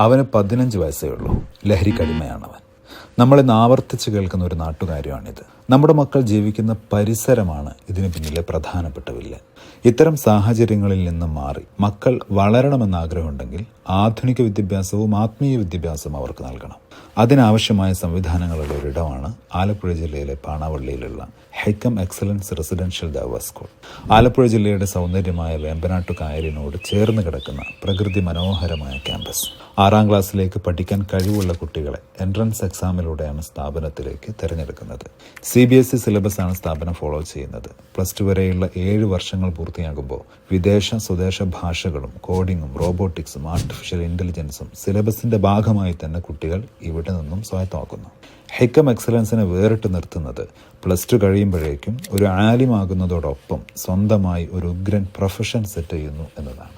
അവന് 15 വയസ്സേ ഉള്ളൂ. ലഹരിക്കടിമയാണവൻ. നമ്മളിന്ന് ആവർത്തിച്ച് കേൾക്കുന്ന ഒരു നാട്ടുകാര്യമാണിത്. നമ്മുടെ മക്കൾ ജീവിക്കുന്ന പരിസരമാണ് ഇതിന് പിന്നിലെ പ്രധാനപ്പെട്ട വില്ലൻ. ഇത്തരം സാഹചര്യങ്ങളിൽ നിന്ന് മാറി മക്കൾ വളരണമെന്ന് ആഗ്രഹമുണ്ടെങ്കിൽ ആധുനിക വിദ്യാഭ്യാസവും ആത്മീയ വിദ്യാഭ്യാസവും അവർക്ക് നൽകണം. അതിനാവശ്യമായ സംവിധാനങ്ങളുടെ ഒരിടമാണ് ആലപ്പുഴ ജില്ലയിലെ പാണാവള്ളിയിലുള്ള ഹൈക്കം എക്സലൻസ് റെസിഡൻഷ്യൽ ദഅവ സ്കൂൾ. ആലപ്പുഴ ജില്ലയുടെ സൗന്ദര്യമായ വേമ്പനാട്ടു കായലിനോട് ചേർന്ന് കിടക്കുന്ന പ്രകൃതി മനോഹരമായ ക്യാമ്പസ്. 6ാം ക്ലാസ്സിലേക്ക് പഠിക്കാൻ കഴിവുള്ള കുട്ടികളെ എൻട്രൻസ് എക്സാമിലൂടെയാണ് സ്ഥാപനത്തിലേക്ക് തിരഞ്ഞെടുക്കുന്നത്. CBSE സിലബസാണ് സ്ഥാപനം ഫോളോ ചെയ്യുന്നത്. +2 വരെയുള്ള 7 വർഷങ്ങൾ പൂർത്തിയാകുമ്പോൾ വിദേശ സ്വദേശ ഭാഷകളും കോഡിങ്ങും റോബോട്ടിക്സും ആർട്ടിഫിഷ്യൽ ഇന്റലിജൻസും സിലബസിന്റെ ഭാഗമായി തന്നെ കുട്ടികൾ ഇവിടെ നിന്നും സ്വായത്തമാക്കുന്നു. ഹൈക്കം എക്സലൻസിനെ വേറിട്ട് നിർത്തുന്നത് +2 കഴിയുമ്പോഴേക്കും ഒരു ആലിമാകുന്നതോടൊപ്പം സ്വന്തമായി ഒരു ഉഗ്രൻ പ്രൊഫഷൻ സെറ്റ് ചെയ്യുന്നു എന്നതാണ്.